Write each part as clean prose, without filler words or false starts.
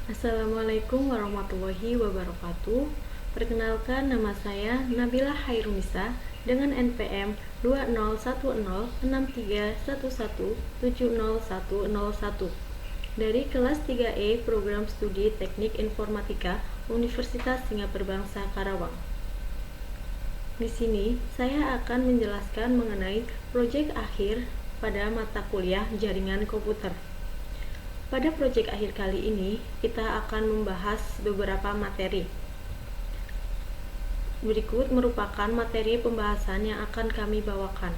Assalamualaikum warahmatullahi wabarakatuh. Perkenalkan, nama saya Nabila Hairunisa dengan NPM 201063117001 dari kelas 3E Program Studi Teknik Informatika Universitas Singapura Bangsa Karawang. Di sini saya akan menjelaskan mengenai proyek akhir pada mata kuliah Jaringan Komputer. Pada proyek akhir kali ini, kita akan membahas beberapa materi. Berikut merupakan materi pembahasan yang akan kami bawakan.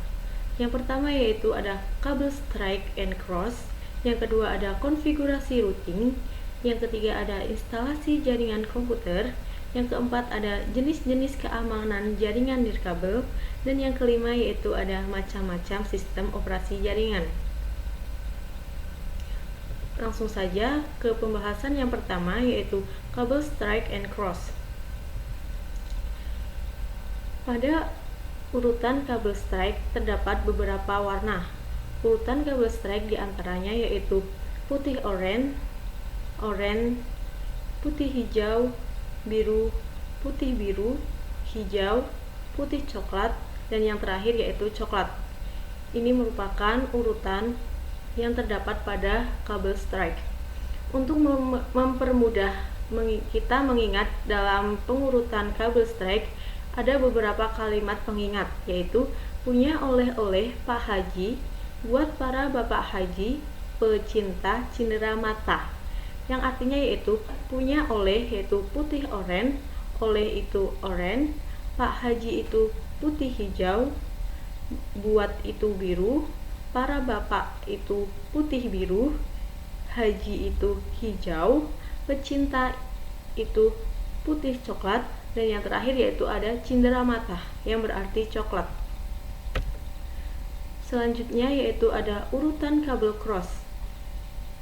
Yang pertama yaitu ada kabel strike and cross, yang kedua ada konfigurasi routing, yang ketiga ada instalasi jaringan komputer, yang keempat ada jenis-jenis keamanan jaringan nirkabel, dan yang kelima yaitu ada macam-macam sistem operasi jaringan. Langsung saja ke pembahasan yang pertama yaitu kabel strike and cross. Pada urutan kabel strike terdapat beberapa warna. Urutan kabel strike diantaranya yaitu putih oranye, putih hijau, biru, putih biru, hijau, putih coklat, dan yang terakhir yaitu coklat. Ini merupakan urutan yang terdapat pada kabel strike. Untuk mempermudah kita mengingat dalam pengurutan kabel strike, ada beberapa kalimat pengingat, yaitu punya oleh-oleh Pak Haji, buat para Bapak Haji, pecinta cindera mata. Yang artinya yaitu punya oleh yaitu putih oranye, oleh itu oranye, Pak Haji itu putih hijau, buat itu biru, para bapak itu putih biru, haji itu hijau, pecinta itu putih coklat, dan yang terakhir yaitu ada cindera mata yang berarti coklat. Selanjutnya yaitu ada urutan kabel cross.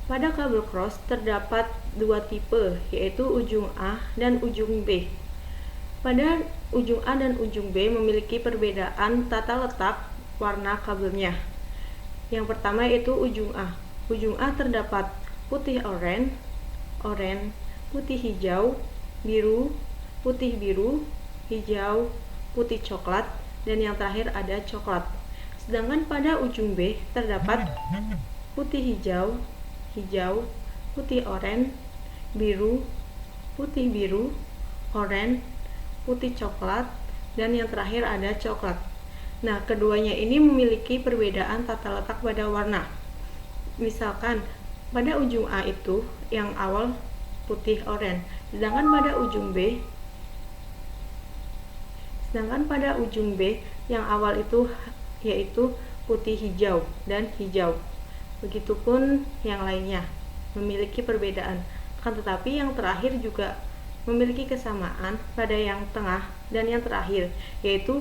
Pada kabel cross terdapat dua tipe, yaitu ujung A dan ujung B. Pada ujung A dan ujung B memiliki perbedaan tata letak warna kabelnya. Yang pertama yaitu ujung A. Ujung A terdapat putih oranye, putih hijau, biru, putih biru, hijau, putih coklat, dan yang terakhir ada coklat. Sedangkan pada ujung B terdapat putih hijau, putih oranye, biru, putih biru, oranye, putih coklat, dan yang terakhir ada coklat. Nah, keduanya ini memiliki perbedaan tata letak pada warna. Misalkan, pada ujung A itu yang awal putih oranye, sedangkan pada ujung B yang awal itu yaitu putih hijau dan hijau. Begitupun yang lainnya memiliki perbedaan. Akan tetapi yang terakhir juga memiliki kesamaan pada yang tengah dan yang terakhir, yaitu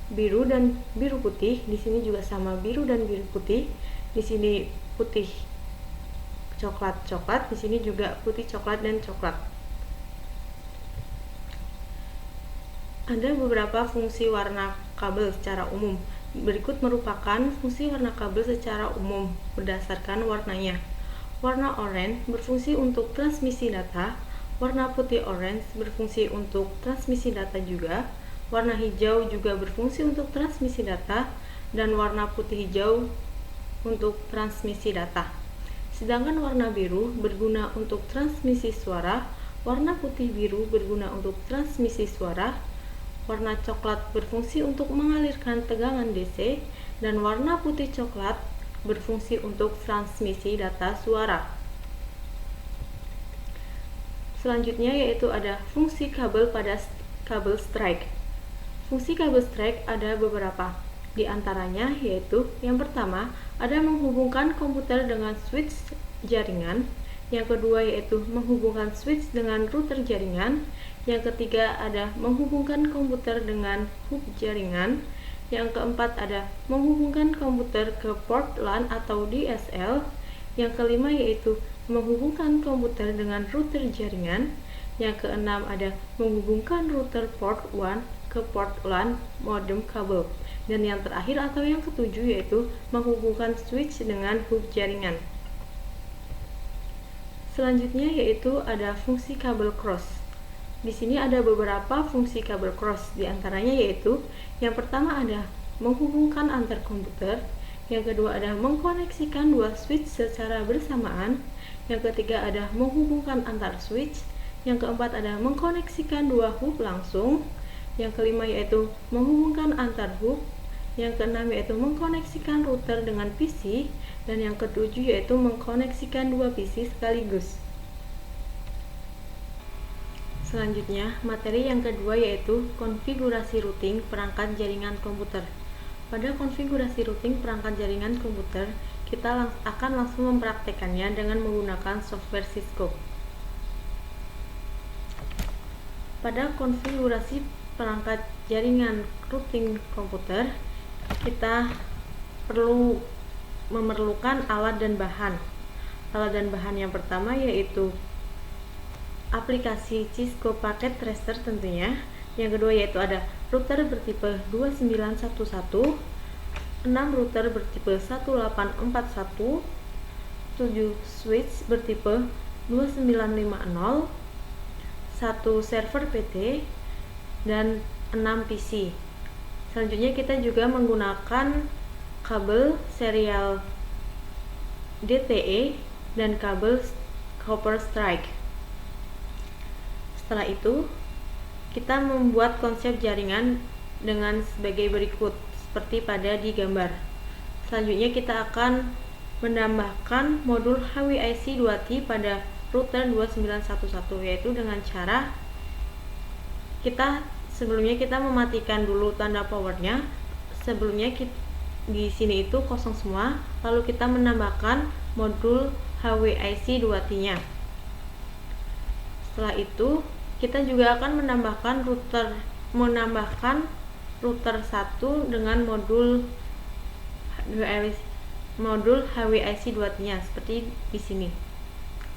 biru dan biru putih. Di sini juga sama, biru dan biru putih. Di sini putih coklat, di sini juga putih coklat dan coklat. Ada beberapa fungsi warna kabel secara umum. Berikut merupakan fungsi warna kabel secara umum berdasarkan warnanya. Warna oranye berfungsi untuk transmisi data, warna putih orange berfungsi untuk transmisi data juga, warna hijau juga berfungsi untuk transmisi data, dan warna putih hijau untuk transmisi data. Sedangkan warna biru berguna untuk transmisi suara, warna putih biru berguna untuk transmisi suara, warna coklat berfungsi untuk mengalirkan tegangan DC, dan warna putih coklat berfungsi untuk transmisi data suara. Selanjutnya yaitu ada fungsi kabel pada kabel strike. Fungsi kabel strike ada beberapa, di antaranya yaitu yang pertama ada menghubungkan komputer dengan switch jaringan, yang kedua yaitu menghubungkan switch dengan router jaringan, yang ketiga ada menghubungkan komputer dengan hub jaringan, yang keempat ada menghubungkan komputer ke port LAN atau DSL, yang kelima yaitu menghubungkan komputer dengan router jaringan, yang keenam ada menghubungkan router port 1 ke port LAN modem kabel, dan yang terakhir atau yang ketujuh yaitu menghubungkan switch dengan hub jaringan. Selanjutnya yaitu ada fungsi kabel cross. Di sini ada beberapa fungsi kabel cross, di antaranya yaitu yang pertama ada menghubungkan antar komputer, yang kedua ada mengkoneksikan dua switch secara bersamaan, yang ketiga ada menghubungkan antar switch, yang keempat ada mengkoneksikan dua hub langsung, yang kelima yaitu menghubungkan antar hub, yang keenam yaitu mengkoneksikan router dengan PC, dan yang ketujuh yaitu mengkoneksikan dua PC sekaligus. Selanjutnya, materi yang kedua yaitu konfigurasi routing perangkat jaringan komputer. Pada konfigurasi routing perangkat jaringan komputer, kita akan langsung mempraktekannya dengan menggunakan software Cisco. Pada konfigurasi perangkat jaringan routing komputer, kita memerlukan alat dan bahan. Alat dan bahan yang pertama yaitu aplikasi Cisco Packet Tracer tentunya. Yang kedua yaitu ada router bertipe 2911, 6 router bertipe 1841, 7 switch bertipe 2950, 1 server PT, dan 6 PC. Selanjutnya kita juga menggunakan kabel serial DTE dan kabel copper strike. Setelah itu, kita membuat konsep jaringan dengan sebagai berikut, seperti pada di gambar. Selanjutnya kita akan menambahkan modul HWIC 2T pada router 2911, yaitu dengan cara sebelumnya kita mematikan dulu tanda powernya. Sebelumnya di sini itu kosong semua, lalu kita menambahkan modul HWIC 2T-nya. Setelah itu, kita juga akan menambahkan router 1 dengan modul HWIC 2T-nya seperti di sini.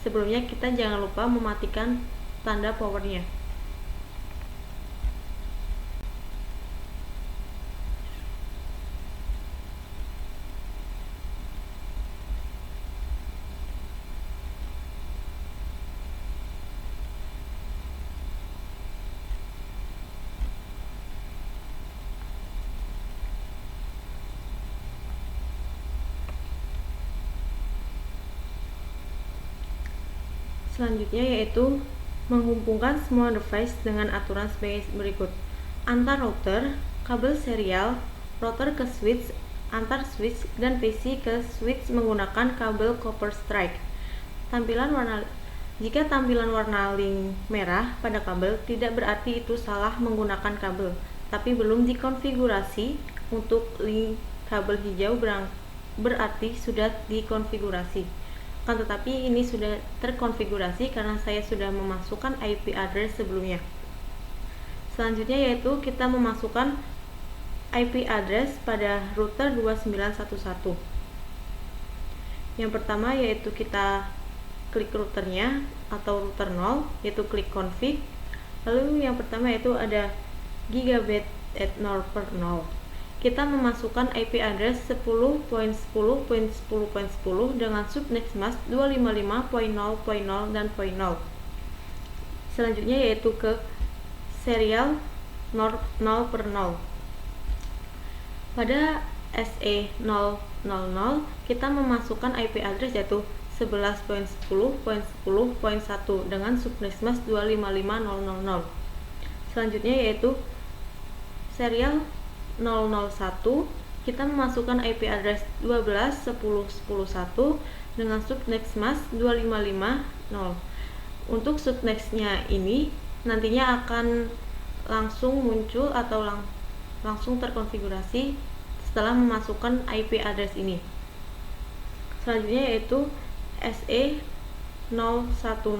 Sebelumnya kita jangan lupa mematikan tanda powernya. Selanjutnya yaitu menghubungkan semua device dengan aturan sebagai berikut. Antar router, kabel serial, router ke switch, antar switch, dan PC ke switch menggunakan kabel copper strike. Jika tampilan warna link merah pada kabel, tidak berarti itu salah menggunakan kabel, tapi belum dikonfigurasi. Untuk link kabel hijau berarti sudah dikonfigurasi. Tetapi ini sudah terkonfigurasi karena saya sudah memasukkan IP address sebelumnya. Selanjutnya yaitu kita memasukkan IP address pada router 2911. Yang pertama yaitu kita klik routernya atau router 0, yaitu klik config. Lalu yang pertama yaitu ada gigabit at 0/0. Kita memasukkan IP address 10.10.10.10 dengan subnext mask 255.0.0 dan .0. Selanjutnya yaitu ke serial 0/0. Pada SE000 kita memasukkan IP address yaitu 11.10.10.1 dengan subnext mask 255.000. Selanjutnya yaitu serial 001, kita memasukkan IP address 12.10.10.1 dengan subnext mask 255.0. Untuk subnextnya ini nantinya akan langsung muncul atau langsung terkonfigurasi setelah memasukkan IP address ini. Selanjutnya yaitu SE010.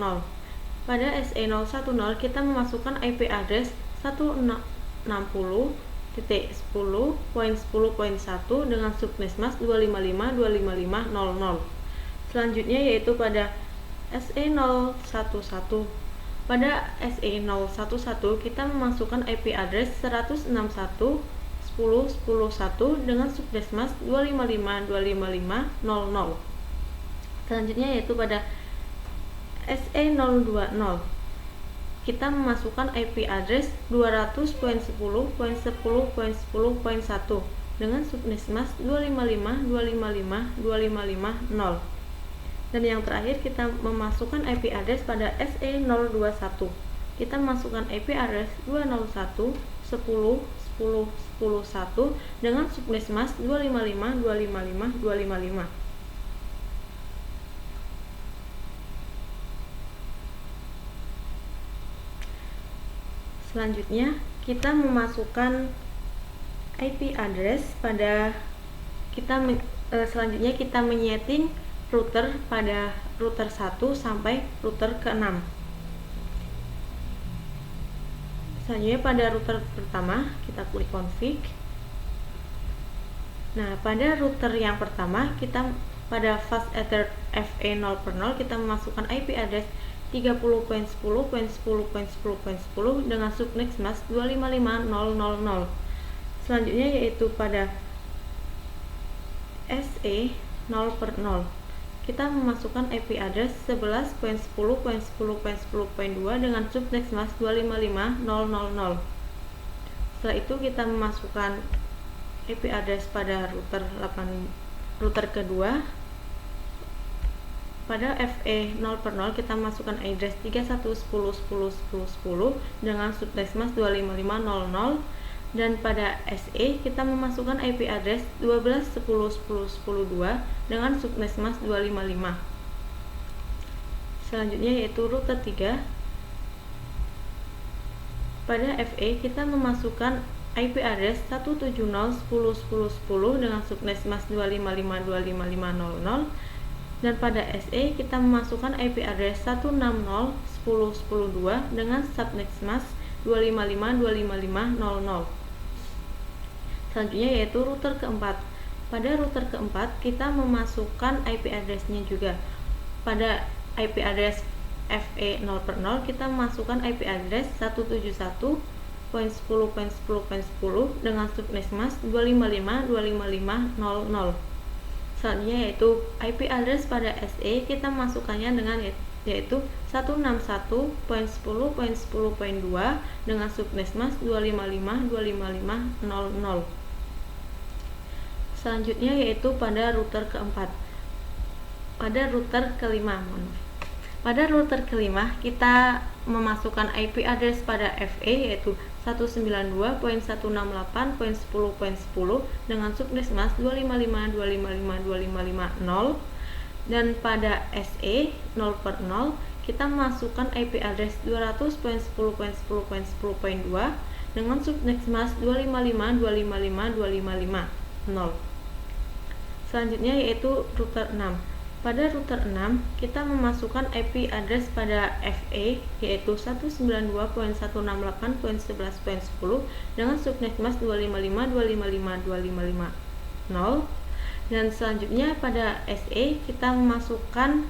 Pada SE010 kita memasukkan IP address 160.10.10.1 dengan subnext mask 255.255.00. Selanjutnya yaitu pada SE011. Pada SE011 kita memasukkan IP address 161.10.10.1 dengan subnext mask 255.255.00. Selanjutnya yaitu pada SE020. Kita memasukkan IP address 200.10.10.10.1 dengan subnet mask 255.255.255.0. Dan yang terakhir kita memasukkan IP address pada SE021. Kita memasukkan IP address 201.10.10.10.1 dengan subnet mask 255.255.255. Selanjutnya kita memasukkan IP address pada selanjutnya kita menyeting router pada router 1 sampai router ke-6. Selanjutnya pada router pertama kita klik config. Nah, pada router yang pertama kita pada fast ethernet FE0/0 kita memasukkan IP address 30.10.10.10.10 dengan subnet mask 255.000. Selanjutnya yaitu pada SE0/0 kita memasukkan IP address 11.10.10.10.10.2 dengan subnet mask 255.000. Setelah itu kita memasukkan IP address pada router kedua. Pada FE0/0 kita masukkan address 31.10.10.10.10 dengan subnet mask 255.000. Dan pada SE kita memasukkan IP address 12.10.10.10.2 dengan subnet mask 255. Selanjutnya yaitu router 3. Pada FE kita memasukkan IP address 170.10.10.10 dengan subnet mask 255.255.000. Dan pada SE kita memasukkan IP address 160.10.10.2 dengan subnet mask 255.255.000. Selanjutnya yaitu router keempat. Pada router keempat kita memasukkan IP address-nya juga. Pada IP address FE0/0 kita memasukkan IP address 171.10.10.10 dengan subnet mask 255.255.000. Selanjutnya yaitu IP address pada SE kita masukkannya dengan yaitu 161.10.10.2 dengan subnet mask 255.255.000. Selanjutnya yaitu pada router keempat. Pada router kelima, pada router kelima kita memasukkan IP address pada FE yaitu 192.168.10.10 dengan subnet mask 255.255.255.0. Dan pada SE 0/0 kita memasukkan IP address 200.10.10.10.2 dengan subnet mask 255.255.255.0. Selanjutnya yaitu router 6. Pada router 6 kita memasukkan IP address pada FE yaitu 192.168.11.10 dengan subnet mask 255.255.255.0. Dan selanjutnya pada SE kita memasukkan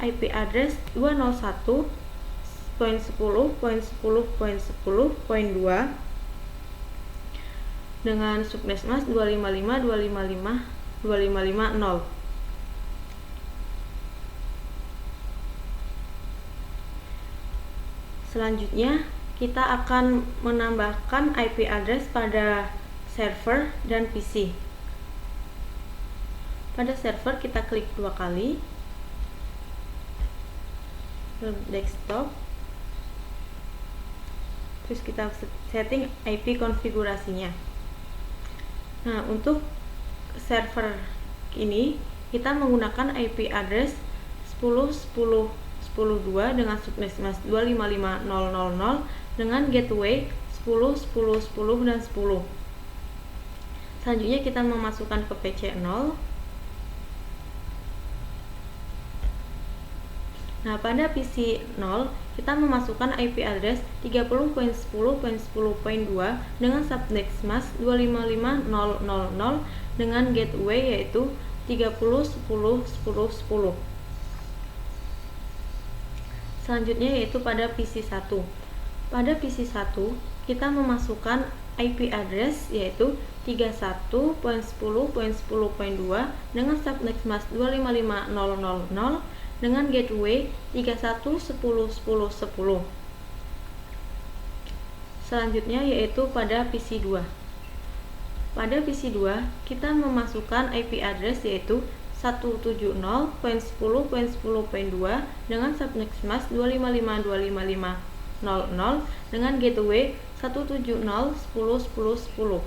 IP address 201.10.10.10.2 dengan subnet mask 255.255.255.0. Selanjutnya kita akan menambahkan IP address pada server dan PC. Pada server kita klik 2 kali, desktop, terus kita setting IP konfigurasinya. Nah, untuk server ini kita menggunakan IP address 10.10.10.2 dengan subnet mask 255.000 dengan gateway 10.10.10 dan 10. Selanjutnya kita memasukkan ke PC 0. Nah, pada PC 0 kita memasukkan IP address 30.10.10.2 dengan subnet mask 255.000 dengan gateway yaitu 30.10.10.10. Selanjutnya yaitu pada PC 1. Pada PC 1 kita memasukkan IP address yaitu 31.10.10.2 dengan subnet mask 255.000 dengan gateway 31.10.10.10. Selanjutnya yaitu pada PC2. Pada PC2 kita memasukkan IP address yaitu 170.10.10.2 dengan subnet mask 255.255.00 dengan gateway 170.10.10.10.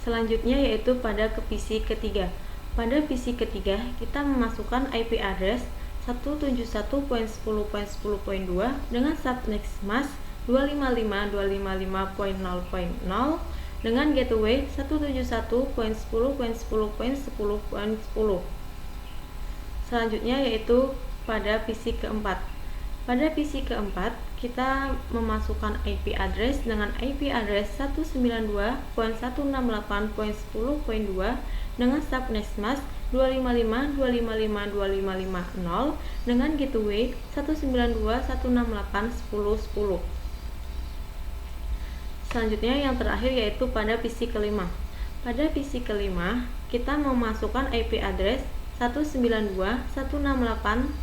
Selanjutnya yaitu pada ke PC ketiga. Pada PC ketiga kita memasukkan IP address 171.10.10.2 dengan subnet mask 255.255.0.0 dengan gateway 171.10.10.10.10. Selanjutnya yaitu pada PC keempat. Pada PC keempat kita memasukkan IP address dengan IP address 192.168.10.2 dengan subnet mask 255.255.255.0 dengan gateway 192.168.10.10. Selanjutnya yang terakhir yaitu pada PC kelima. Pada PC kelima kita memasukkan IP address 192.168.112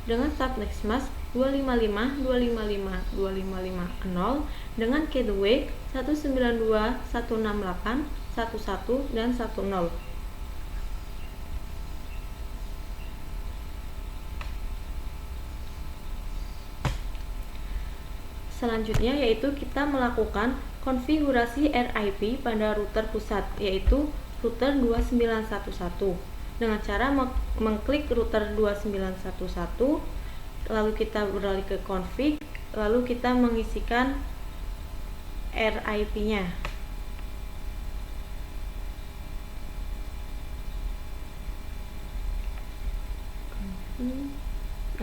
dengan subnet mask 255.255.255.0 dengan gateway 192.168.11 dan 10. Selanjutnya yaitu kita melakukan konfigurasi RIP pada router pusat yaitu router 2911 dengan cara mengklik router 2911, lalu kita beralih ke config, lalu kita mengisikan RIP-nya.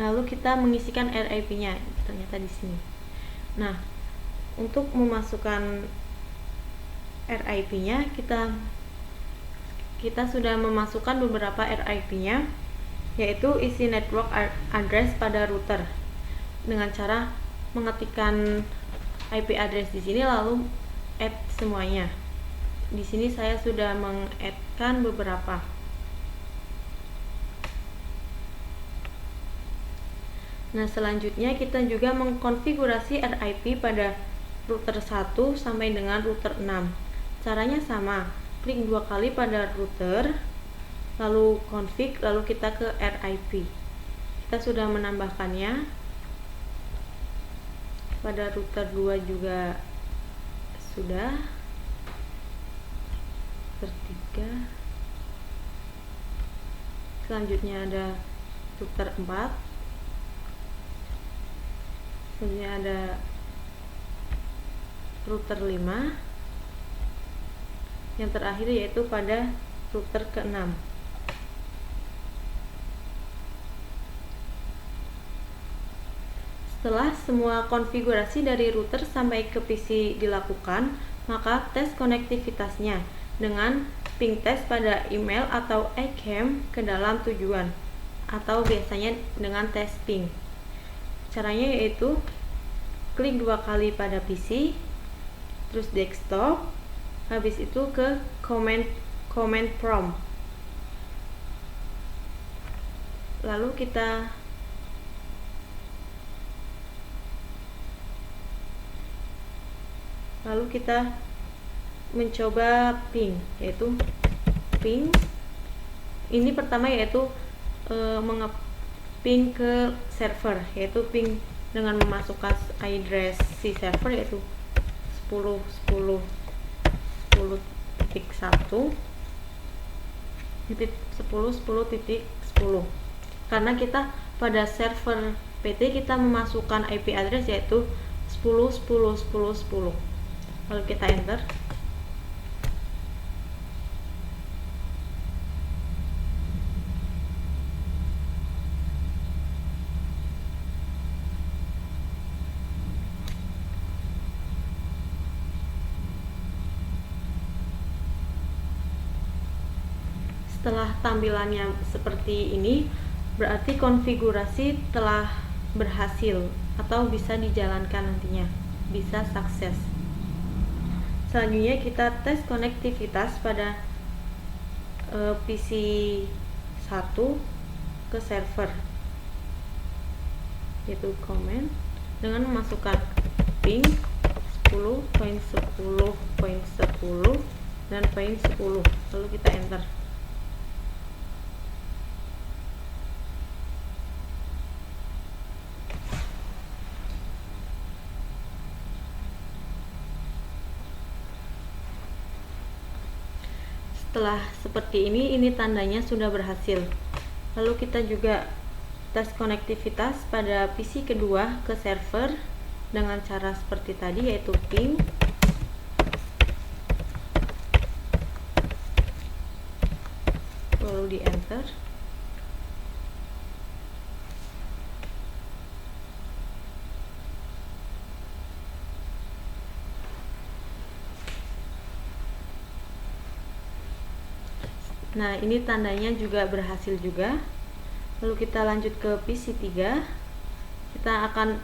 Lalu kita mengisikan RIP-nya ternyata di sini. Nah, untuk memasukkan RIP-nya kita sudah memasukkan beberapa RIP-nya, yaitu isi network address pada router dengan cara mengetikkan IP address di sini lalu add semuanya. Di sini saya sudah meng-add-kan beberapa. Nah, selanjutnya kita juga mengkonfigurasi RIP pada router 1 sampai dengan router 6. Caranya sama, klik 2 kali pada router, lalu config, lalu kita ke RIP. Kita sudah menambahkannya. Pada router 2 juga sudah. Router 3. Selanjutnya ada router 4. Selanjutnya ada router 5. Yang terakhir yaitu pada router ke-6. Setelah semua konfigurasi dari router sampai ke PC dilakukan, maka tes konektivitasnya dengan ping test pada email atau ICAM ke dalam tujuan, atau biasanya dengan tes ping. Caranya yaitu klik 2 kali pada PC, terus desktop, habis itu ke command prompt. Lalu kita mencoba ping, yaitu ping. Ini pertama yaitu ping ke server, yaitu ping dengan memasukkan address si server yaitu 10.10.1.10.10.10 karena kita pada server PT kita memasukkan IP address yaitu 10.10.10.10. Lalu kita enter. Setelah tampilannya seperti ini, berarti konfigurasi telah berhasil atau bisa dijalankan nantinya, bisa sukses. Selanjutnya kita tes konektivitas pada PC satu ke server, yaitu comment dengan memasukkan ping 10.10.10 dan ping 10, lalu kita enter. Setelah seperti ini tandanya sudah berhasil. Lalu kita juga tes konektivitas pada PC kedua ke server dengan cara seperti tadi, yaitu ping lalu di enter. Nah, ini tandanya juga berhasil juga. Lalu kita lanjut ke PC 3. Kita akan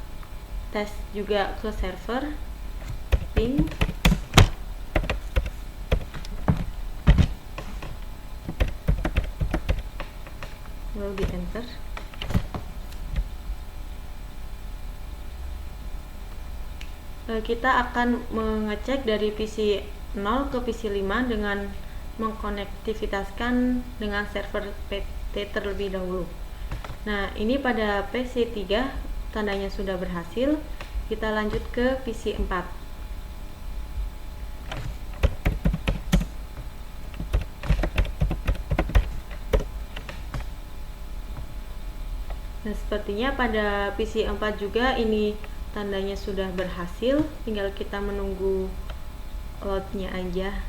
tes juga ke server ping lalu di enter. Kita akan mengecek dari PC 0 ke PC 5 dengan mengkonektivitaskan dengan server PT terlebih dahulu. Nah, ini pada PC 3 tandanya sudah berhasil. Kita lanjut ke PC 4. Nah, sepertinya pada PC 4 juga ini tandanya sudah berhasil, tinggal kita menunggu loadnya aja.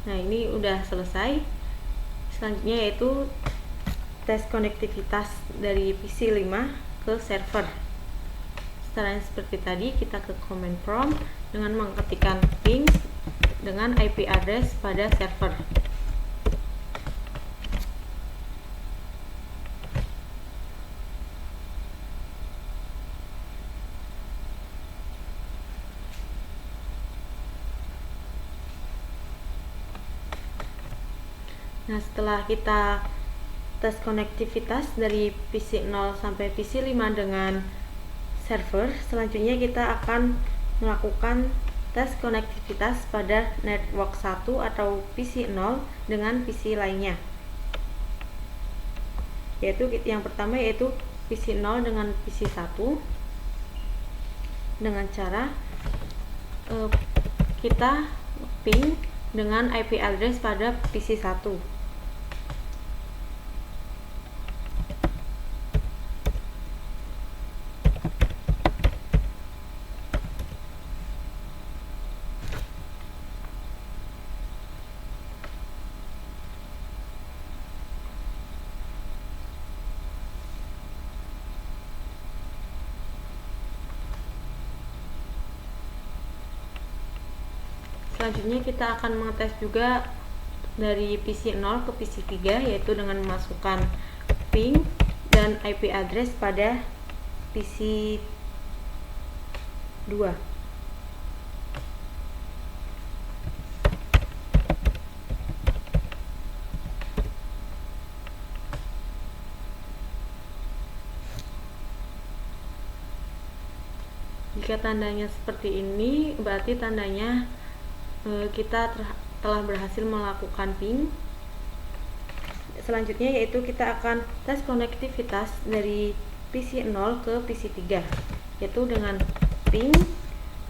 Nah, ini udah selesai. Selanjutnya yaitu tes konektivitas dari PC 5 ke server. Caranya seperti tadi, kita ke command prompt dengan mengetikkan ping dengan IP address pada server. Nah, setelah kita tes konektivitas dari PC 0 sampai PC 5 dengan server, selanjutnya kita akan melakukan tes konektivitas pada network 1 atau PC 0 dengan PC lainnya. Yaitu yang pertama yaitu PC 0 dengan PC 1 dengan cara kita ping dengan IP address pada PC 1. Selanjutnya kita akan mengetes juga dari PC 0 ke PC 3, yaitu dengan memasukkan ping dan IP address pada PC 2. Jika tandanya seperti ini, berarti tandanya kita telah berhasil melakukan ping. Selanjutnya yaitu kita akan tes konektivitas dari PC 0 ke PC 3, yaitu dengan ping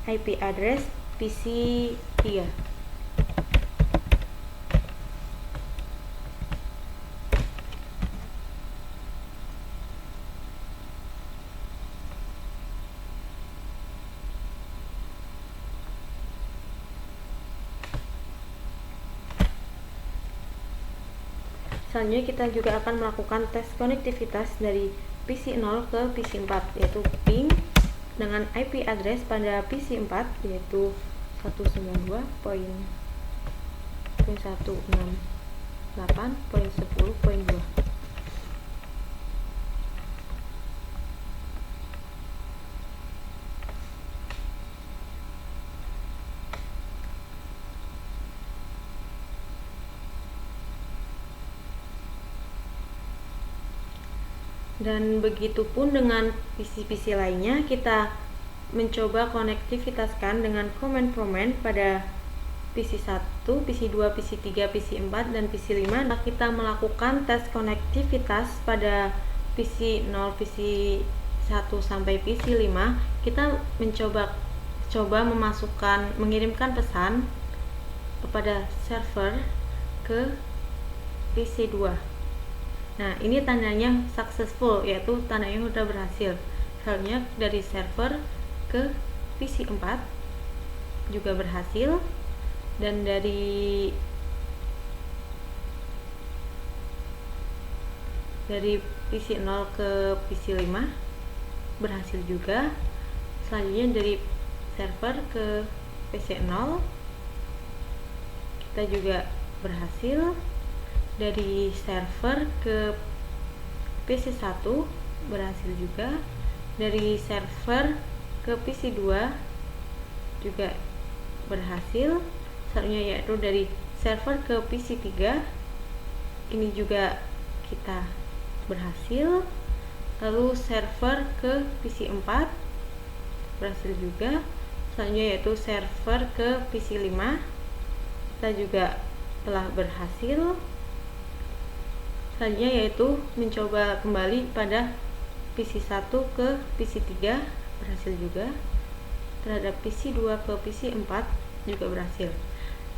IP address PC 3. Selanjutnya kita juga akan melakukan tes konektivitas dari PC 0 ke PC 4, yaitu ping dengan IP address pada PC 4 yaitu 192.168.10.2. Dan begitupun dengan PC-PC lainnya, kita mencoba konektivitaskan dengan command pada PC 1, PC 2, PC 3, PC 4, dan PC 5. Nah, kita melakukan tes konektivitas pada PC 0, PC 1 sampai PC 5. Kita mengirimkan pesan kepada server ke PC 2. Nah, ini tandanya successful, yaitu tandanya sudah berhasil. Halnya dari server ke PC 4 juga berhasil, dan dari PC 0 ke PC 5 berhasil juga. Selanjutnya dari server ke PC 0 kita juga berhasil. Dari server ke PC 1 berhasil juga. Dari server ke PC 2 juga berhasil. Selanjutnya yaitu dari server ke PC 3, ini juga kita berhasil. Lalu server ke PC 4 berhasil juga. Selanjutnya yaitu server ke PC 5, kita juga telah berhasil. Selanjutnya yaitu mencoba kembali pada PC 1 ke PC 3 berhasil juga. Terhadap PC 2 ke PC 4 juga berhasil.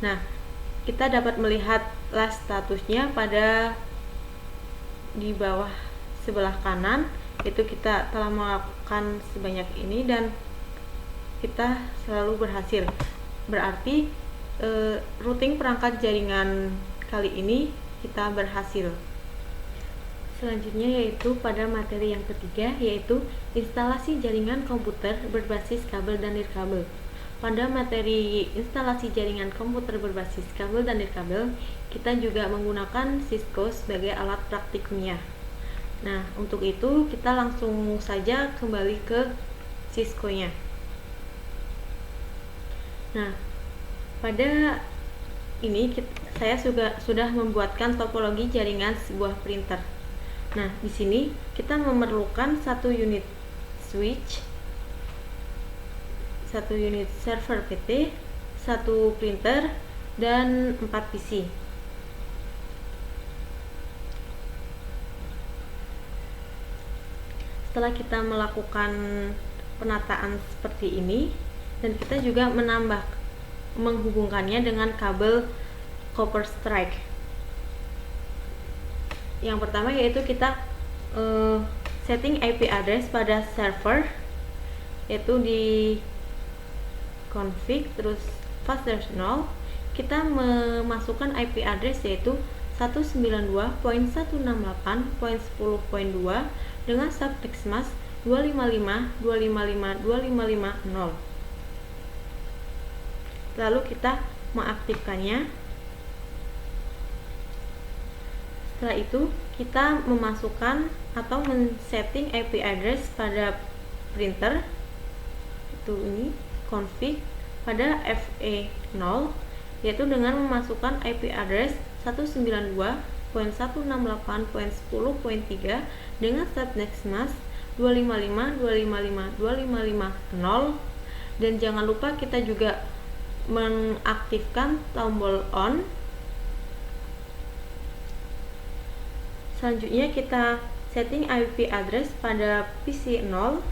Nah, kita dapat melihat last statusnya pada di bawah sebelah kanan, itu kita telah melakukan sebanyak ini dan kita selalu berhasil. Berarti routing perangkat jaringan kali ini kita berhasil. Selanjutnya yaitu pada materi yang ketiga, yaitu instalasi jaringan komputer berbasis kabel dan nirkabel. Pada materi instalasi jaringan komputer berbasis kabel dan nirkabel, kita juga menggunakan Cisco sebagai alat praktiknya. Nah, untuk itu kita langsung saja kembali ke Cisco-nya. Nah, pada ini saya sudah membuatkan topologi jaringan sebuah printer. Nah, di sini kita memerlukan satu unit switch, satu unit server PT, satu printer, dan 4 PC. Setelah kita melakukan penataan seperti ini, dan kita juga menghubungkannya dengan kabel copper strike. Yang pertama yaitu kita setting IP address pada server, yaitu di config terus /0. Kita memasukkan IP address yaitu 192.168.10.2 dengan subtext mask 255.255.255.0. Lalu kita mengaktifkannya. Setelah itu kita memasukkan atau men-setting IP address pada printer, itu ini config pada FE0, yaitu dengan memasukkan IP address 192.168.10.3 dengan subnext mask 255.255.255.0. Dan jangan lupa kita juga mengaktifkan tombol on. Selanjutnya kita setting IP address pada PC 0,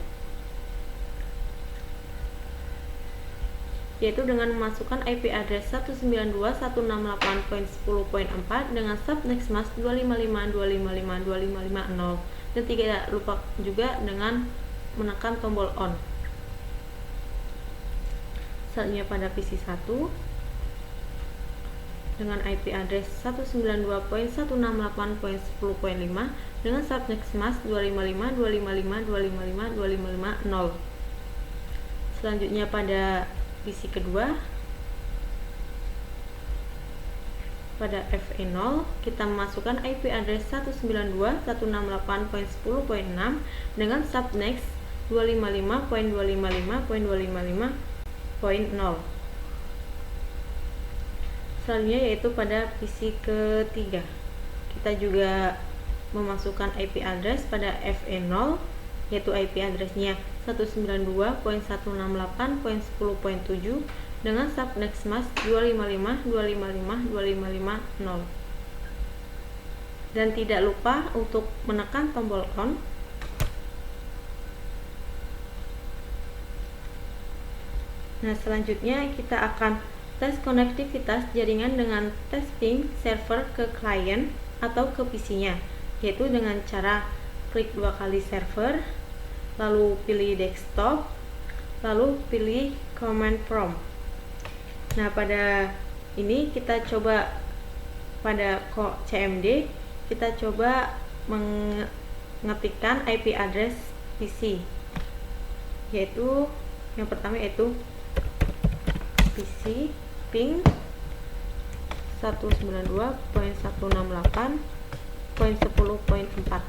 yaitu dengan memasukkan IP address 192.168.10.4 dengan subnext mask 255.255.255.0, dan tidak lupa juga dengan menekan tombol on. Selanjutnya pada PC 1 dengan IP address 192.168.10.5 dengan subnext mask 255.255.255.255.0. Selanjutnya pada PC kedua, pada FE0 kita memasukkan IP address 192.168.10.6 dengan subnext 255.255.255.0. Selanjutnya yaitu pada PC ketiga, kita juga memasukkan IP address pada FE0, yaitu IP addressnya 192.168.10.7 dengan subnext mask 255.255.255.0. Dan tidak lupa untuk menekan tombol on. Nah, selanjutnya kita akan tes konektivitas jaringan dengan tes ping server ke klien atau ke PC-nya, yaitu dengan cara klik 2 kali server, lalu pilih desktop, lalu pilih command prompt. Nah, pada ini kita coba pada CMD, kita coba mengetikkan IP address PC, yaitu yang pertama yaitu PC ping 192.168.10.4.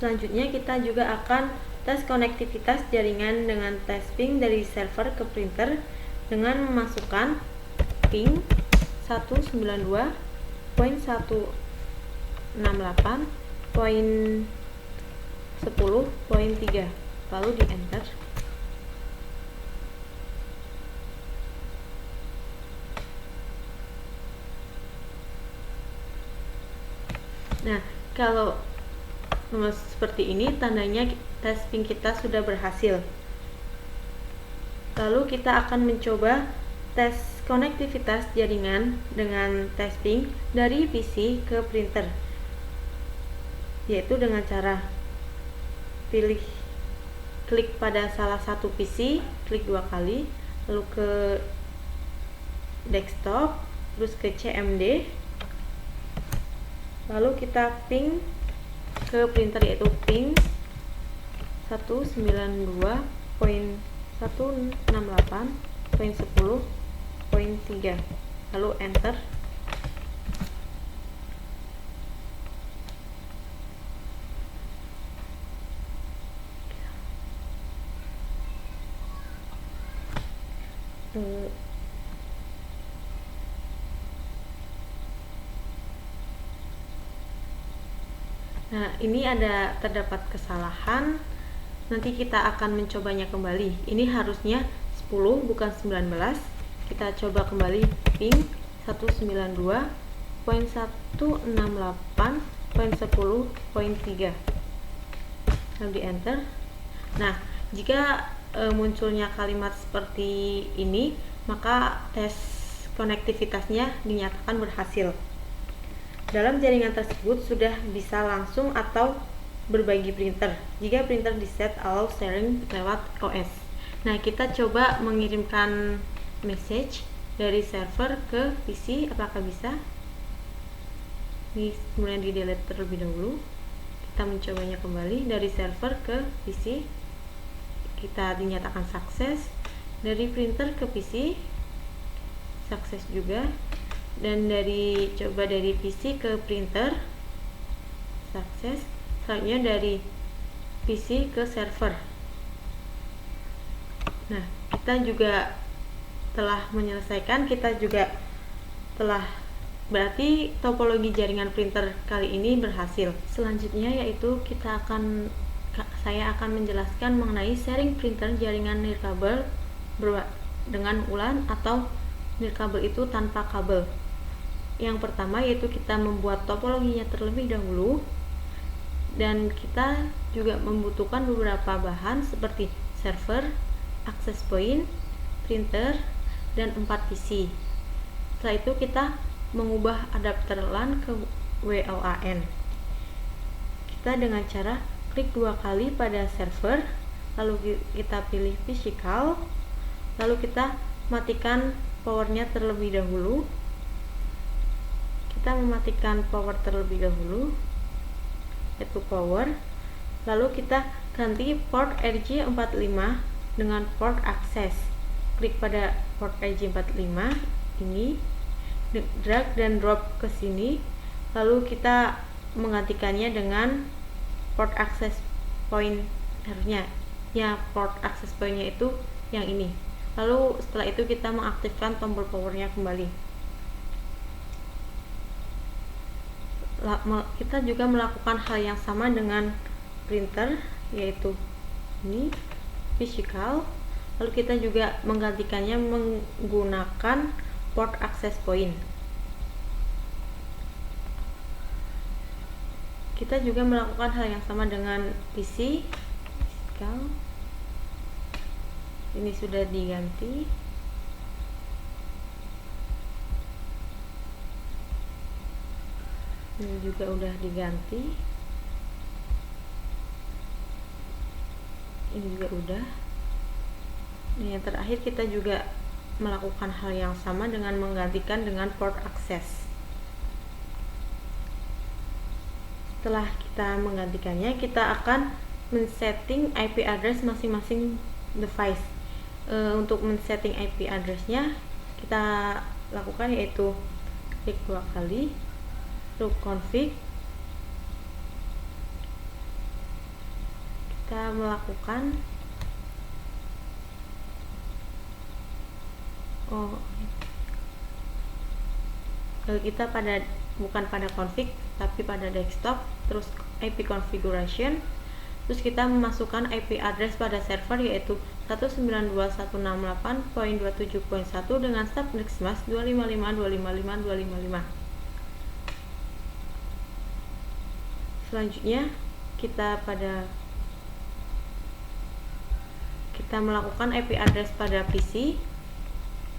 Selanjutnya kita juga akan tes konektivitas jaringan dengan tes ping dari server ke printer dengan memasukkan ping 192.168.10.3, lalu di enter. Nah, kalau seperti ini tandanya tes ping kita sudah berhasil. Lalu kita akan mencoba tes konektivitas jaringan dengan tes ping dari PC ke printer, yaitu dengan cara klik pada salah satu PC, klik 2 kali, lalu ke desktop, terus ke CMD, lalu kita ping ke printer, yaitu ping 192.168.10.3, lalu enter. Nah, ini terdapat kesalahan. Nanti kita akan mencobanya kembali. Ini harusnya 10 bukan 19. Kita coba kembali ping 192.168.10.3. Lalu di enter. Nah, jika munculnya kalimat seperti ini, maka tes konektivitasnya dinyatakan berhasil. Dalam jaringan tersebut sudah bisa langsung atau berbagi printer jika printer diset allow sharing lewat OS. Nah, kita coba mengirimkan message dari server ke PC, apakah bisa? Ini kemudian di delete terlebih dahulu. Kita mencobanya kembali dari server ke PC, kita dinyatakan sukses. Dari printer ke PC sukses juga, dan dari PC ke printer sukses. Selanjutnya dari PC ke server. Nah, kita juga telah menyelesaikan, berarti topologi jaringan printer kali ini berhasil. Selanjutnya yaitu saya akan menjelaskan mengenai sharing printer jaringan nirkabel dengan ulan atau nirkabel itu tanpa kabel. Yang pertama yaitu kita membuat topologinya terlebih dahulu, dan kita juga membutuhkan beberapa bahan seperti server, access point, printer, dan 4 PC. Setelah itu kita mengubah adapter LAN ke WLAN. Kita dengan cara klik 2 kali pada server, lalu kita pilih physical, lalu kita matikan powernya terlebih dahulu. Kita mematikan power terlebih dahulu, yaitu power, lalu kita ganti port RJ45 dengan port access. Klik pada port RJ45 ini, drag dan drop ke sini, lalu kita menggantikannya dengan port access point, harusnya ya port access point-nya itu yang ini. Lalu setelah itu kita mengaktifkan tombol powernya kembali. Kita juga melakukan hal yang sama dengan printer, yaitu ini physical. Lalu kita juga menggantikannya menggunakan port access point. Kita juga melakukan hal yang sama dengan PC physical. Ini sudah diganti. Ini juga udah diganti. Ini juga udah. Nah, yang terakhir kita juga melakukan hal yang sama dengan menggantikan dengan port access. Setelah kita menggantikannya, kita akan men-setting IP address masing-masing device. Untuk men-setting IP addressnya kita lakukan yaitu klik 2 kali, lalu config. Kita melakukan lalu kita bukan pada config tapi pada desktop, terus IP configuration, terus kita memasukkan IP address pada server yaitu 192.168.27.1 dengan subnet mask 255.255.255. Selanjutnya kita melakukan IP address pada PC,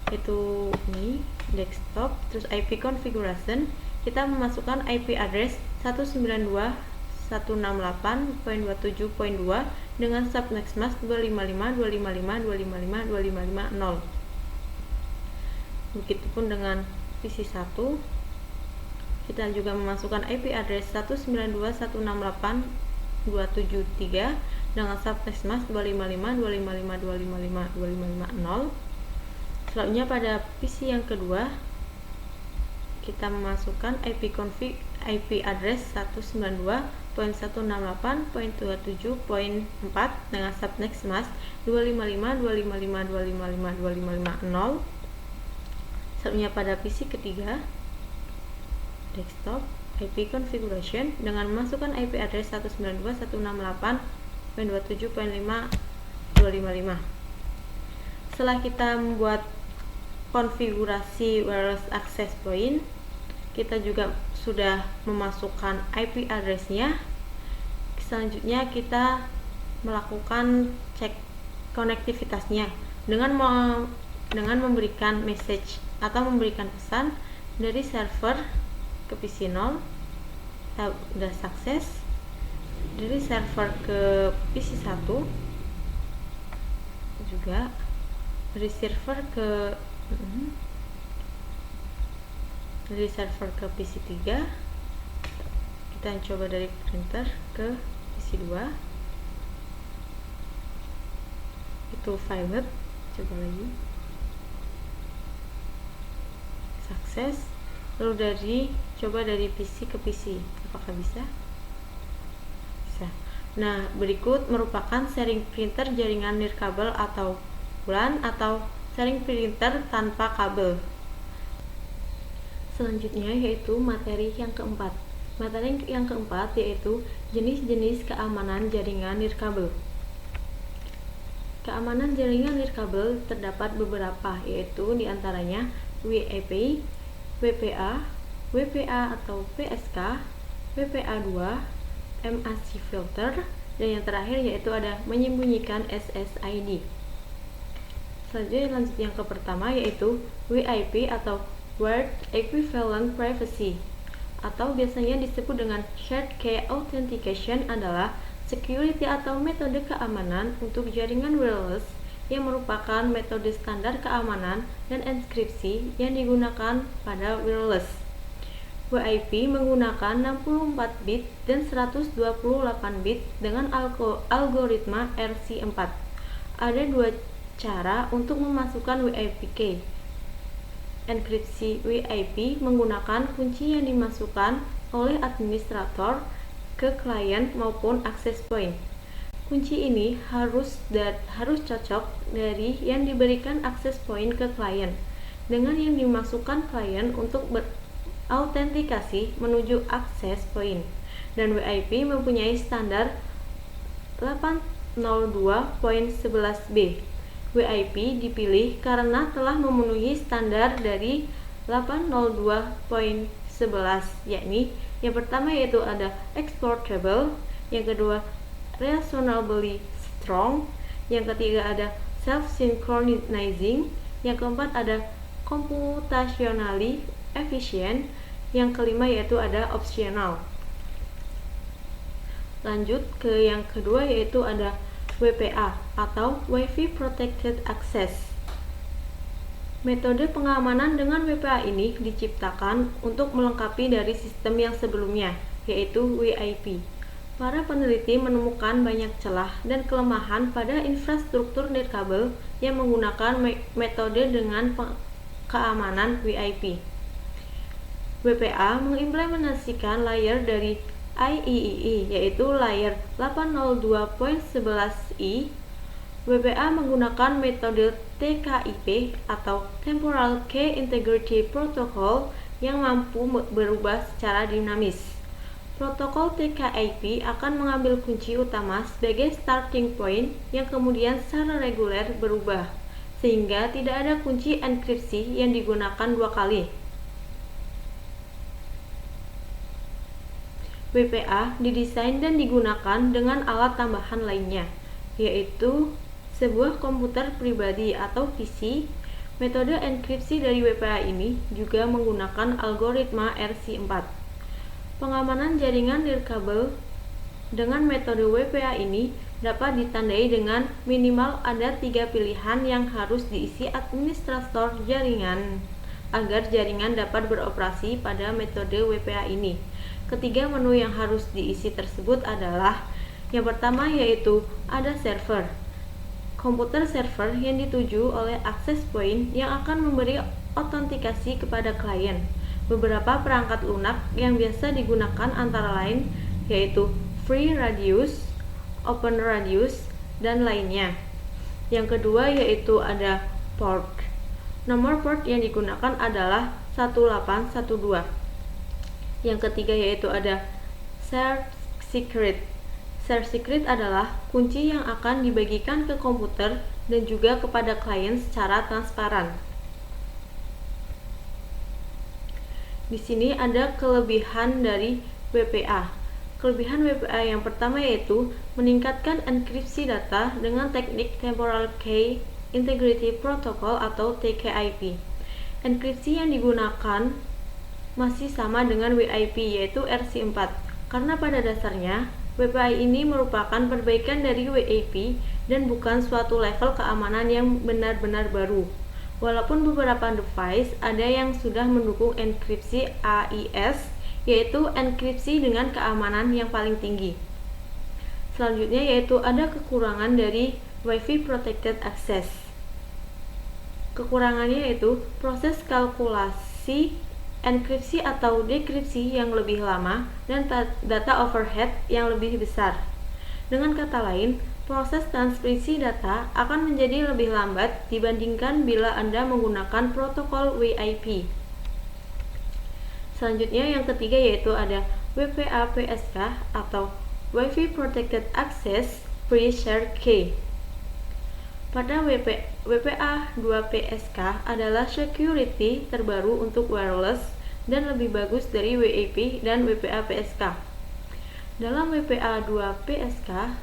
yaitu ini desktop, terus IP configuration, kita memasukkan IP address 192.168.27.2 dengan subnet mask 255.255.255.255.0. Begitupun dengan PC 1, kita juga memasukkan IP address 192.168.273 dengan subnet mask 255.255.255.255.0. Selanjutnya pada PC yang kedua, kita memasukkan IP address 192.168.27.4 dengan subnet mask 255.255.255.255.0. Selanjutnya pada PC ketiga, desktop, IP configuration dengan memasukkan IP address 192.168.27.5.255. Setelah kita membuat konfigurasi wireless access point, kita juga sudah memasukkan IP address-nya. Selanjutnya kita melakukan cek konektivitasnya dengan memberikan message atau memberikan pesan dari server ke PC 0. Kita sudah sukses. Dari server ke PC 1 juga, dari server ke PC 3, kita coba dari printer ke PC 2, itu violet. Coba lagi, sukses. Lalu coba dari PC ke PC, apakah bisa? Bisa. Nah, berikut merupakan sharing printer jaringan nirkabel atau WLAN atau sharing printer tanpa kabel. Selanjutnya yaitu materi yang keempat. Materi yang keempat yaitu jenis-jenis keamanan jaringan nirkabel. Keamanan jaringan nirkabel terdapat beberapa, yaitu diantaranya WIP, WPA, WPA atau PSK, WPA2, MAC filter, dan yang terakhir yaitu ada menyembunyikan SSID. Selanjutnya lanjut yang ke pertama yaitu WIP atau Word Equivalent Privacy, atau biasanya disebut dengan Shared Key Authentication, adalah security atau metode keamanan untuk jaringan wireless yang merupakan metode standar keamanan dan enkripsi yang digunakan pada wireless. WIP menggunakan 64 bit dan 128 bit dengan algoritma RC4. Ada dua cara untuk memasukkan WIP key. Enkripsi WIP menggunakan kunci yang dimasukkan oleh administrator ke klien maupun access point. Kunci ini harus cocok dari yang diberikan access point ke klien dengan yang dimasukkan klien untuk berautentikasi menuju access point. Dan WIP mempunyai standar 802.11b. WIP dipilih karena telah memenuhi standar dari 802.11, yakni yang pertama yaitu ada exportable, yang kedua reasonably strong, yang ketiga ada self-synchronizing, yang keempat ada computationally efficient, yang kelima yaitu ada optional. Lanjut ke yang kedua yaitu ada WPA atau Wi-Fi Protected Access. Metode pengamanan dengan WPA ini diciptakan untuk melengkapi dari sistem yang sebelumnya, yaitu WIP. Para peneliti menemukan banyak celah dan kelemahan pada infrastruktur nirkabel yang menggunakan metode dengan keamanan WIP. WPA mengimplementasikan layer dari IEEE, yaitu layer 802.11i. WPA menggunakan metode TKIP atau Temporal Key Integrity Protocol yang mampu berubah secara dinamis. Protokol TKIP akan mengambil kunci utama sebagai starting point yang kemudian secara reguler berubah, sehingga tidak ada kunci enkripsi yang digunakan dua kali. WPA didesain dan digunakan dengan alat tambahan lainnya, yaitu sebuah komputer pribadi atau PC. Metode enkripsi dari WPA ini juga menggunakan algoritma RC4. Pengamanan jaringan nirkabel dengan metode WPA ini dapat ditandai dengan minimal ada 3 pilihan yang harus diisi administrator jaringan agar jaringan dapat beroperasi pada metode WPA ini. Ketiga menu yang harus diisi tersebut adalah yang pertama yaitu ada server. Komputer server yang dituju oleh access point yang akan memberi autentikasi kepada klien. Beberapa perangkat lunak yang biasa digunakan antara lain yaitu FreeRADIUS, OpenRADIUS, dan lainnya. Yang kedua yaitu ada port. Nomor port yang digunakan adalah 1812. Yang ketiga yaitu ada shared secret. Share secret adalah kunci yang akan dibagikan ke komputer dan juga kepada klien secara transparan. Di sini ada kelebihan dari WPA. Kelebihan WPA yang pertama yaitu meningkatkan enkripsi data dengan teknik Temporal Key Integrity Protocol atau TKIP. Enkripsi yang digunakan masih sama dengan WIP yaitu RC4, karena pada dasarnya WPA ini merupakan perbaikan dari WIP dan bukan suatu level keamanan yang benar-benar baru. Walaupun beberapa device ada yang sudah mendukung enkripsi AES, yaitu enkripsi dengan keamanan yang paling tinggi. Selanjutnya yaitu ada kekurangan dari Wi-Fi Protected Access. Kekurangannya yaitu proses kalkulasi enkripsi atau dekripsi yang lebih lama dan data overhead yang lebih besar. Dengan kata lain, proses transmisi data akan menjadi lebih lambat dibandingkan bila Anda menggunakan protokol WIP. Selanjutnya yang ketiga yaitu ada WPA PSK atau Wi-Fi Protected Access Pre-Share Key. Pada WPA 2PSK adalah security terbaru untuk wireless dan lebih bagus dari WIP dan WPA PSK. Dalam WPA 2PSK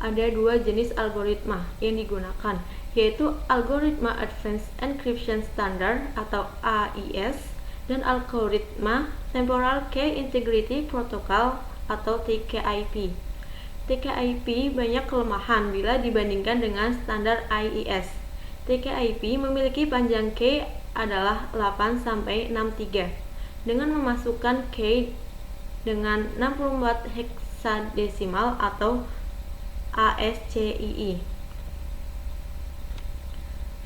ada dua jenis algoritma yang digunakan, yaitu algoritma Advanced Encryption Standard atau AES dan algoritma Temporal Key Integrity Protocol atau TKIP. TKIP banyak kelemahan bila dibandingkan dengan standar AES. TKIP memiliki panjang key adalah 8-63 dengan memasukkan key dengan 64 heksadesimal atau ASCII.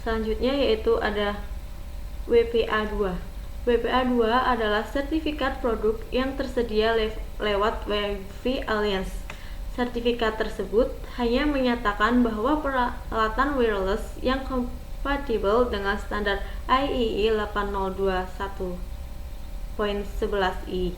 Selanjutnya yaitu ada WPA2. WPA2 adalah sertifikat produk yang tersedia lewat Wi-Fi Alliance. Sertifikat tersebut hanya menyatakan bahwa peralatan wireless yang kompatibel dengan standar IEEE 8021.11i.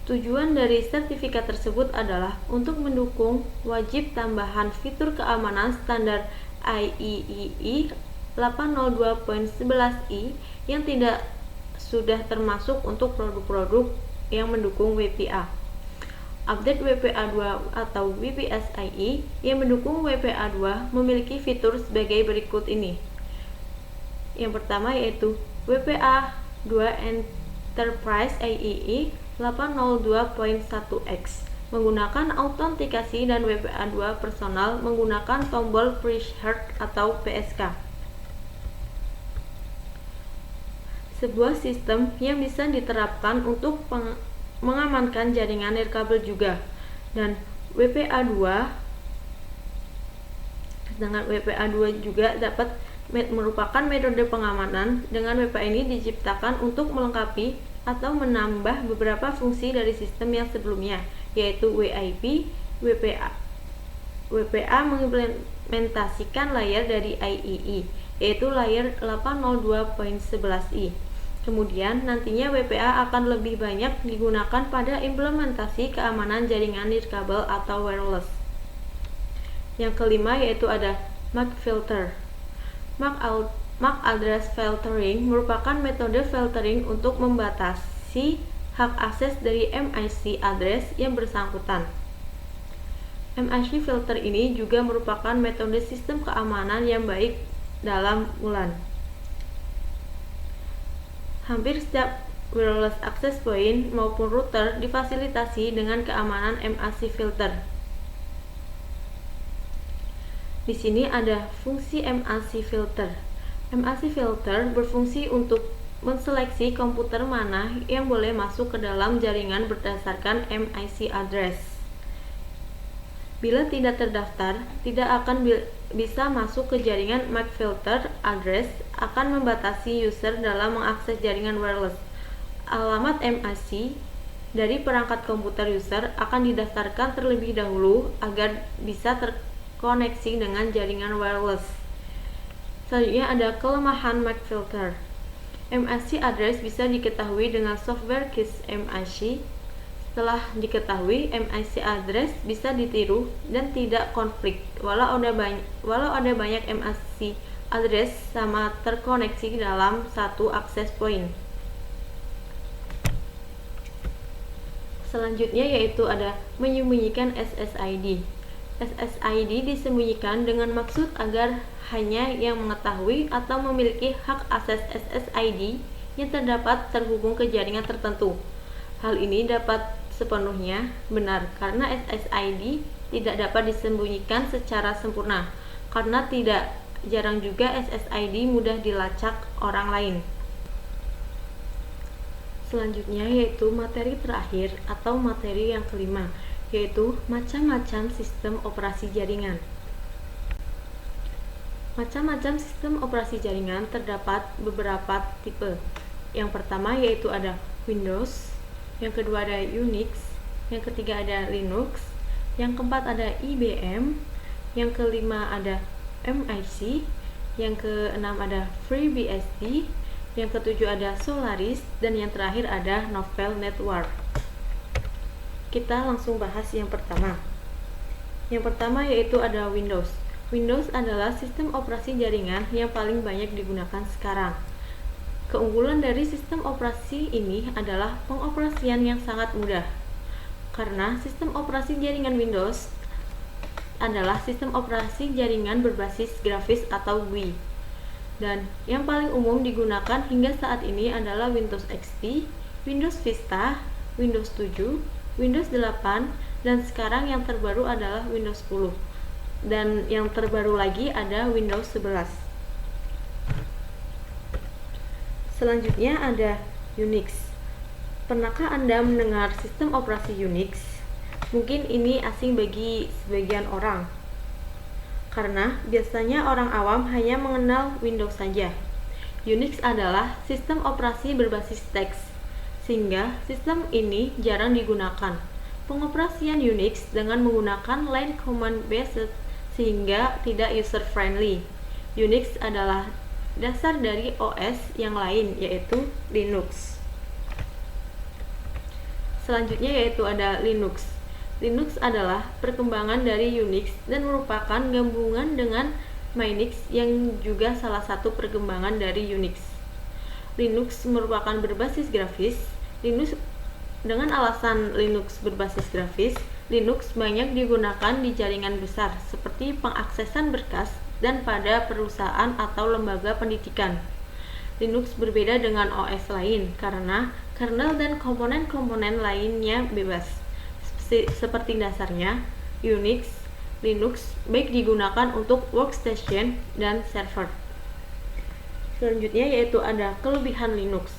Tujuan dari sertifikat tersebut adalah untuk mendukung wajib tambahan fitur keamanan standar IEEE 802.11i yang tidak sudah termasuk untuk produk-produk yang mendukung WPA. Update WPA2 atau WPSIE yang mendukung WPA2 memiliki fitur sebagai berikut ini. Yang pertama yaitu WPA2 Enterprise IEEE 802.1x menggunakan autentikasi, dan WPA2 personal menggunakan tombol Pre-Shared atau PSK. Sebuah sistem yang bisa diterapkan untuk mengamankan jaringan nirkabel juga. Dan WPA2 juga dapat merupakan metode pengamanan. Dengan WPA ini diciptakan untuk melengkapi atau menambah beberapa fungsi dari sistem yang sebelumnya, yaitu WIP. WPA mengimplementasikan layer dari IEEE, yaitu layer 802.11i. Kemudian nantinya WPA akan lebih banyak digunakan pada implementasi keamanan jaringan nirkabel atau wireless. Yang kelima yaitu ada MAC filter. MAC address filtering merupakan metode filtering untuk membatasi hak akses dari MIC address yang bersangkutan. MIC filter ini juga merupakan metode sistem keamanan yang baik dalam WLAN. Hampir setiap wireless access point maupun router difasilitasi dengan keamanan MAC filter. Di sini ada fungsi MAC filter. MAC filter berfungsi untuk menseleksi komputer mana yang boleh masuk ke dalam jaringan berdasarkan MIC address. Bila tidak terdaftar, tidak akan bisa masuk ke jaringan. MAC filter address akan membatasi user dalam mengakses jaringan wireless. Alamat MIC dari perangkat komputer user akan didaftarkan terlebih dahulu agar bisa terkoneksi dengan jaringan wireless. Selanjutnya ada kelemahan MAC filter. MIC address bisa diketahui dengan software keys MIC. Setelah diketahui, MIC address bisa ditiru dan tidak konflik walau ada banyak MIC address sama terkoneksi dalam satu access point. Selanjutnya yaitu ada menyembunyikan SSID. SSID disembunyikan dengan maksud agar hanya yang mengetahui atau memiliki hak akses SSID yang terdapat terhubung ke jaringan tertentu. Hal ini dapat sepenuhnya benar karena SSID tidak dapat disembunyikan secara sempurna, karena tidak jarang juga SSID mudah dilacak orang lain. Selanjutnya yaitu materi terakhir atau materi yang kelima, yaitu macam-macam sistem operasi jaringan. Macam-macam sistem operasi jaringan terdapat beberapa tipe. Yang pertama yaitu ada Windows, yang kedua ada Unix, yang ketiga ada Linux, yang keempat ada IBM, yang kelima ada MIC, yang keenam ada FreeBSD, yang ketujuh ada Solaris, dan yang terakhir ada Novell Network. Kita langsung bahas yang pertama. Yang pertama yaitu ada Windows. Windows adalah sistem operasi jaringan yang paling banyak digunakan sekarang. Keunggulan dari sistem operasi ini adalah pengoperasian yang sangat mudah. Karena sistem operasi jaringan Windows adalah sistem operasi jaringan berbasis grafis atau GUI. Dan yang paling umum digunakan hingga saat ini adalah Windows XP, Windows Vista, Windows 7, Windows 8, dan sekarang yang terbaru adalah Windows 10. Dan yang terbaru lagi ada Windows 11. Selanjutnya ada Unix. Pernahkah Anda mendengar sistem operasi Unix? Mungkin ini asing bagi sebagian orang, karena biasanya orang awam hanya mengenal Windows saja. Unix adalah sistem operasi berbasis teks, sehingga sistem ini jarang digunakan. Pengoperasian Unix dengan menggunakan line command based sehingga tidak user friendly. Unix adalah dasar dari OS yang lain, yaitu Linux. Selanjutnya yaitu ada Linux. Linux adalah perkembangan dari Unix dan merupakan gabungan dengan Minix yang juga salah satu perkembangan dari Unix. Linux merupakan berbasis grafis. Dengan alasan Linux berbasis grafis, Linux banyak digunakan di jaringan besar seperti pengaksesan berkas dan pada perusahaan atau lembaga pendidikan. Linux berbeda dengan OS lain karena kernel dan komponen-komponen lainnya bebas. Seperti dasarnya, Unix, Linux baik digunakan untuk workstation dan server. Selanjutnya yaitu ada kelebihan Linux.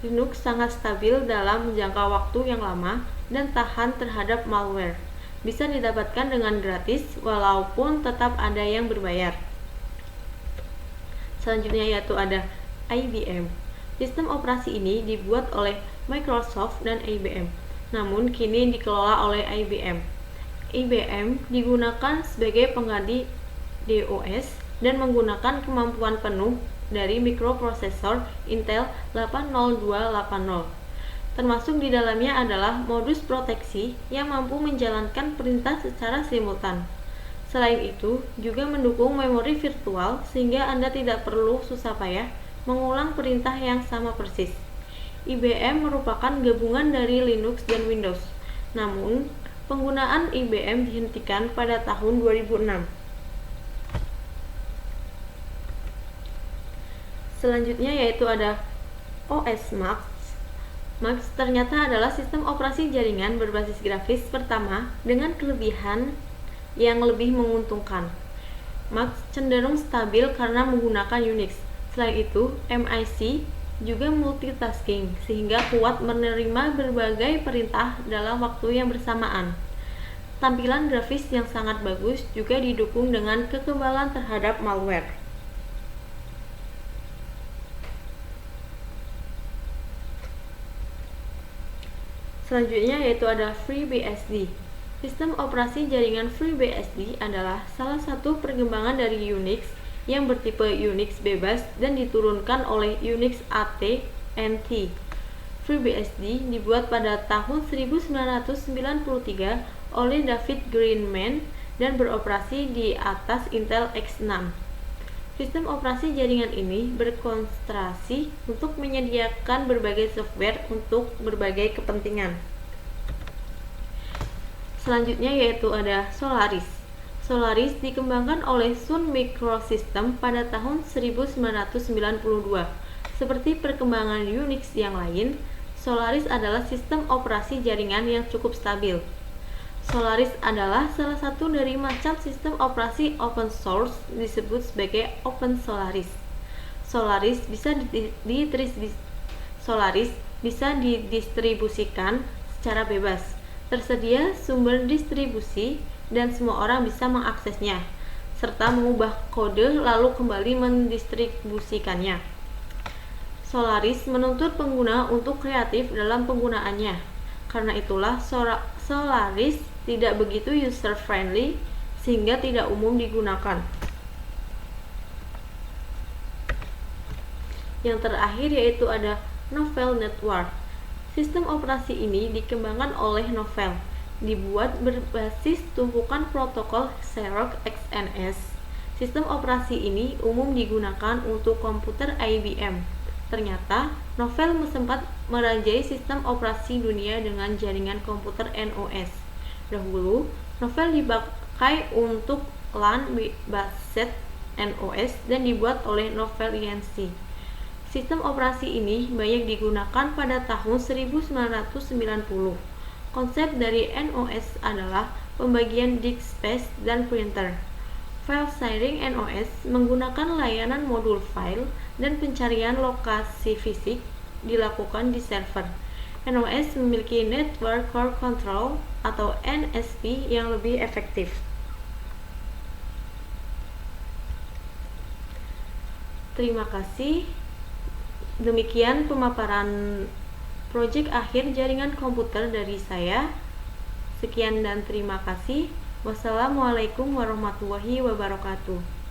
Linux sangat stabil dalam jangka waktu yang lama dan tahan terhadap malware. Bisa didapatkan dengan gratis walaupun tetap ada yang berbayar. Selanjutnya yaitu ada IBM. Sistem operasi ini dibuat oleh Microsoft dan IBM, namun kini dikelola oleh IBM. IBM digunakan sebagai pengganti DOS dan menggunakan kemampuan penuh dari mikroprosesor Intel 80280. Termasuk di dalamnya adalah modus proteksi yang mampu menjalankan perintah secara simultan. Selain itu, juga mendukung memori virtual sehingga Anda tidak perlu susah payah mengulang perintah yang sama persis. IBM merupakan gabungan dari Linux dan Windows. Namun, penggunaan IBM dihentikan pada tahun 2006. Selanjutnya yaitu ada OS Max. Max ternyata adalah sistem operasi jaringan berbasis grafis pertama dengan kelebihan yang lebih menguntungkan. Max cenderung stabil karena menggunakan Unix. Selain itu, MIC juga multitasking sehingga kuat menerima berbagai perintah dalam waktu yang bersamaan. Tampilan grafis yang sangat bagus juga didukung dengan kekebalan terhadap malware. Selanjutnya yaitu ada FreeBSD. Sistem operasi jaringan FreeBSD adalah salah satu perkembangan dari Unix yang bertipe Unix bebas dan diturunkan oleh Unix AT&T. FreeBSD dibuat pada tahun 1993 oleh David Greenman dan beroperasi di atas Intel X6. Sistem operasi jaringan ini berkonsentrasi untuk menyediakan berbagai software untuk berbagai kepentingan. Selanjutnya yaitu ada Solaris. Solaris dikembangkan oleh Sun Microsystems pada tahun 1992. Seperti perkembangan Unix yang lain, Solaris adalah sistem operasi jaringan yang cukup stabil. Solaris adalah salah satu dari macam sistem operasi open source disebut sebagai Open Solaris. Solaris bisa didistribusikan secara bebas. Tersedia sumber distribusi dan semua orang bisa mengaksesnya, serta mengubah kode lalu kembali mendistribusikannya. Solaris menuntut pengguna untuk kreatif dalam penggunaannya. Karena itulah Solaris tidak begitu user friendly sehingga tidak umum digunakan. Yang terakhir yaitu ada Novell Network. Sistem operasi ini dikembangkan oleh Novell, dibuat berbasis tumpukan protokol Xerox XNS. Sistem operasi ini umum digunakan untuk komputer IBM. Ternyata, Novell sempat merajai sistem operasi dunia dengan jaringan komputer NOS. Dahulu, Novell dipakai untuk LAN-based NOS dan dibuat oleh Novell Inc. Sistem operasi ini banyak digunakan pada tahun 1990. Konsep dari NOS adalah pembagian disk space dan printer. File sharing NOS menggunakan layanan modul file dan pencarian lokasi fisik dilakukan di server. NOS memiliki Network Core Control atau NSP yang lebih efektif. Terima kasih. Demikian pemaparan proyek akhir jaringan komputer dari saya. Sekian dan terima kasih. Wassalamualaikum warahmatullahi wabarakatuh.